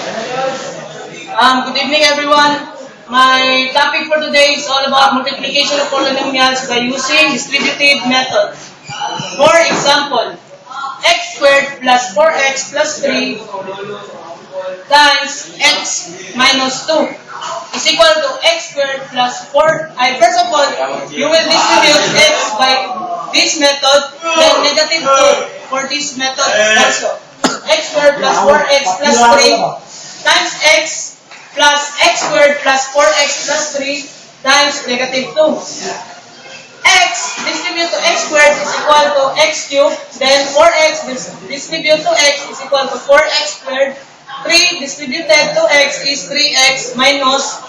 Good evening, everyone. My topic for today is all about multiplication of polynomials by using distributive method. For example, x squared plus 4x plus 3 times x minus 2 is equal to x squared plus 4. First of all, you will distribute x by this method, then negative 2 for this method also. X squared plus 4x plus 3 times x plus x squared plus 4x plus 3 times negative 2. X distribute to x squared is equal to x cubed, then 4x distribute to x is equal to 4x squared. 3 distributed to x is 3x minus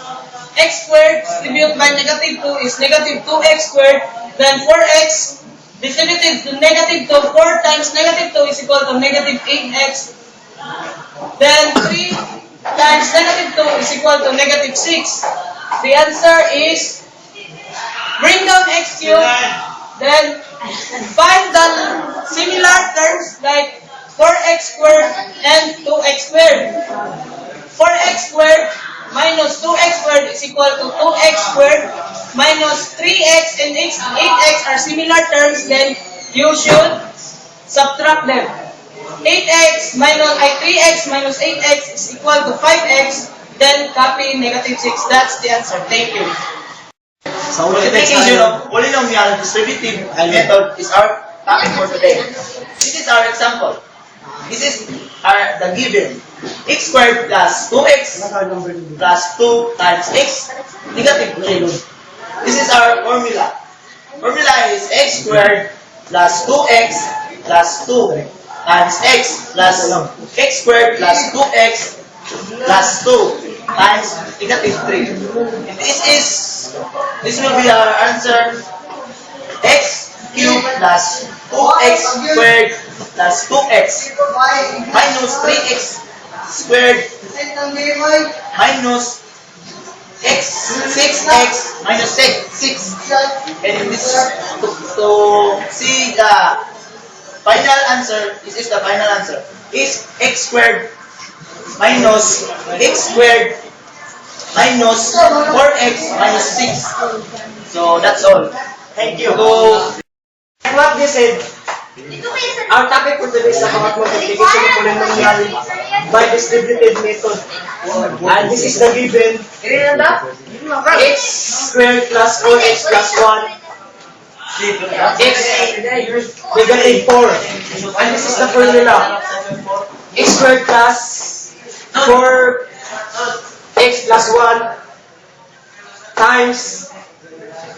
x squared distributed by negative 2 is negative 2x squared, then 4x distributed to negative 2, 4 times negative 2 is equal to negative 8x, then 3 times negative 2 is equal to negative 6. The answer is, bring down x cubed, then find the similar terms like 4x squared and 2x squared. 4x squared minus 2x squared is equal to 2x squared minus 3x and 8x are similar terms, then you should subtract them. 3x minus 8x is equal to 5x, then copy negative 6. That's the answer. Thank you. So, multiplication of polynomial distributive method is our topic for today. This is our example. This is the given. X squared plus 2x plus 2 times x negative 3. This is our formula. Formula is x squared plus 2x plus 2 times x plus x squared plus 2x plus 2 times negative 3. And this will be our answer. X cubed plus 2x squared plus 2x minus 3x squared minus 6x minus 6. And this to see the final answer, this is the final answer, is x squared minus x squared minus 4x minus 6. So that's all. Thank you. So, And what they said, our topic for today is about multiplication of polynomial by distributive method. And this is the given x squared plus 4x plus 1 x negative 4. And this is the formula. X squared plus 4x plus 1 times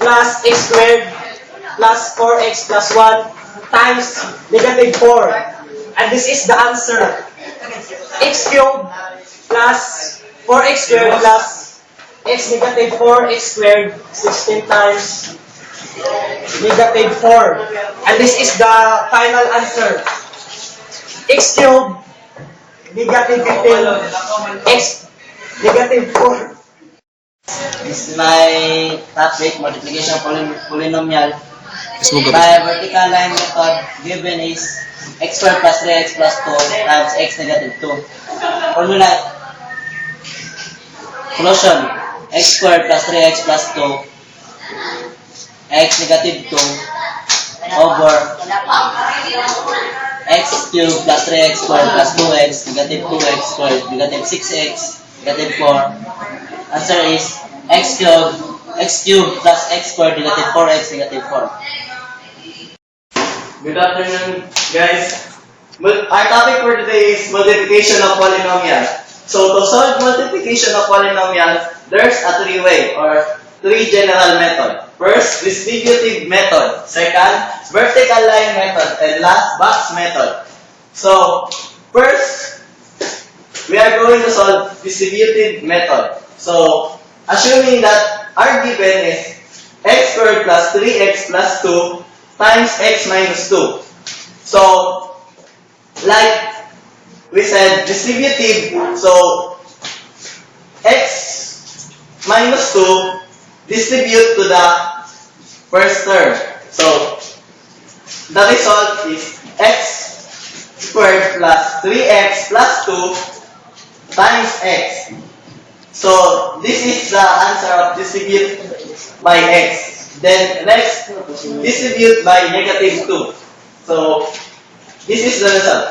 plus x squared plus 4x plus 1 times negative 4. And this is the answer. X cubed plus 4x squared plus x negative 4x squared 16 times negative 4. And this is the final answer. X cubed negative 15 x negative 4. this is my topic, multiplication of polynomial by vertical line method. Given is x squared plus 3x plus 2 times x negative 2. Formula solution: x squared plus 3x plus 2 x negative 2 over x cubed plus 3x squared plus 2x negative 2x squared negative 6x negative 4. Answer is x cubed plus x squared negative 4x negative 4. Good afternoon, guys. Our topic for today is multiplication of polynomial. So to solve multiplication of polynomial, there's a three-way or three general method. First, distributive method. Second, vertical line method. And last, box method. So first, we are going to solve distributive method. So assuming that our given is x squared plus 3x plus 2 times x minus 2. So, like we said, distributive, so x minus 2 distribute to the first term. So, the result is x squared plus 3x plus 2 times x. So this is the answer of distribute by x. Then next, distribute by negative 2. So this is the result.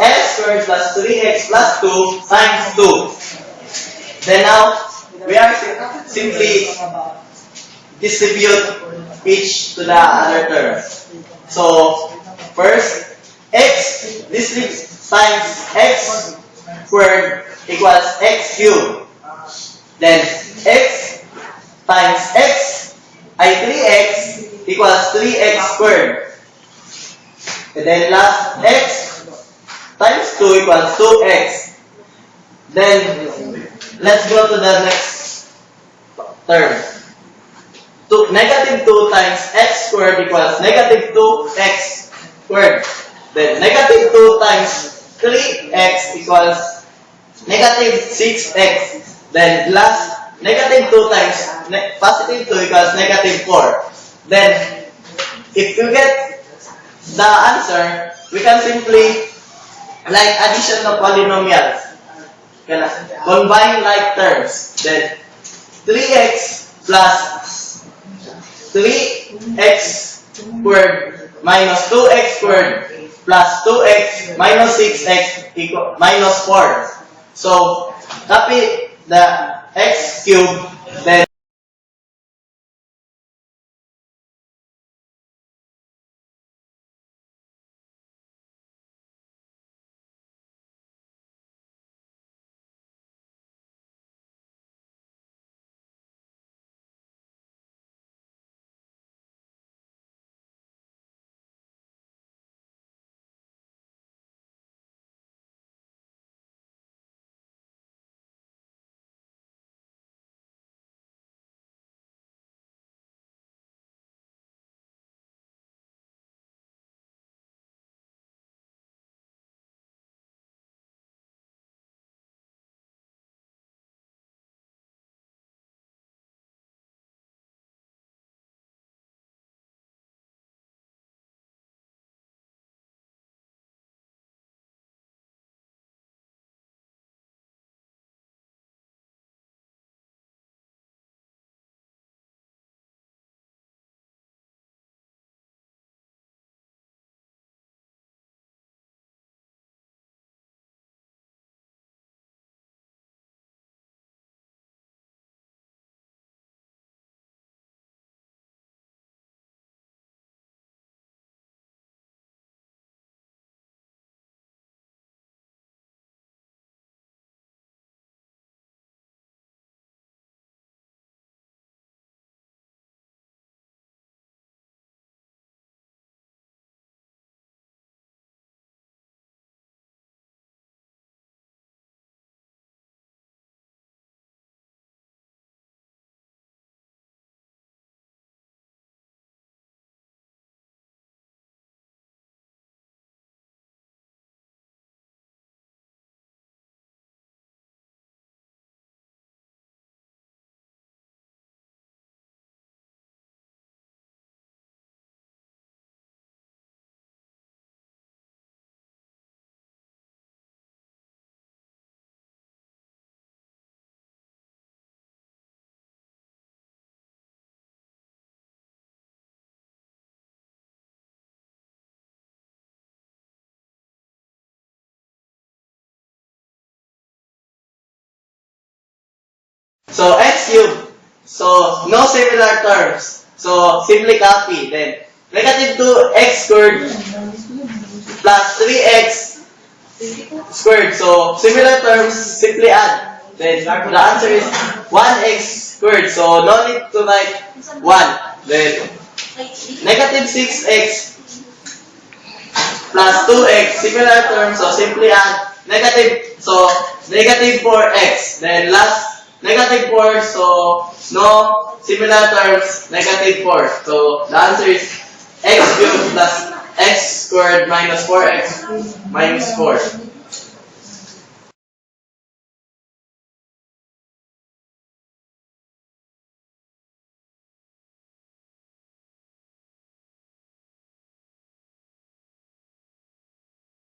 X squared plus 3x plus 2 times 2. Then now, we are simply distribute each to the other term. So, first, x distribute times x squared equals x cubed. Then, x times x, 3x equals 3x squared. And then last, x times 2 equals 2x. Then, let's go to the next term. Negative 2 times x squared equals negative 2x squared. Then, negative 2 times 3x equals negative 6x. Then, last, negative 2 times positive 2 equals negative 4. Then, if you get the answer, we can simply, like addition of polynomials, combine like terms. Then 3x plus 3x squared minus 2x squared plus 2x minus 6x equal minus 4. So copy the x cubed. Then so x cubed. So no similar terms. So simply copy. Then negative 2x squared plus 3x squared. So similar terms, simply add. Then the answer is 1x squared. So no need to write 1. Then negative 6x plus 2x, similar terms. So simply add negative. So negative 4x. Then last negative 4, so no similar terms, negative 4. So the answer is x cubed plus x squared minus 4x minus 4.